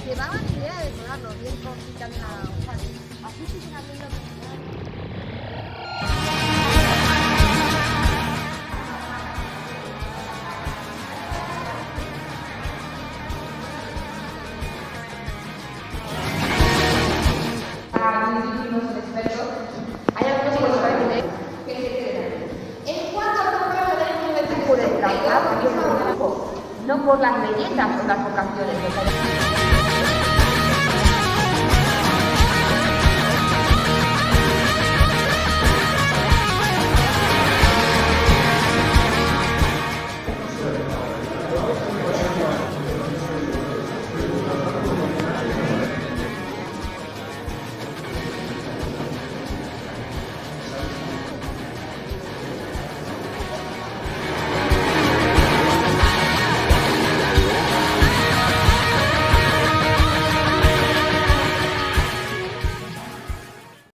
Llevaban idea de decorarlo bien con quitarle a Juan. Así sí que abriendo la expertos, hay algunos cosas que se quedan. En cuanto a comprar el tipo de trabajo, no por las belletas o las vocaciones.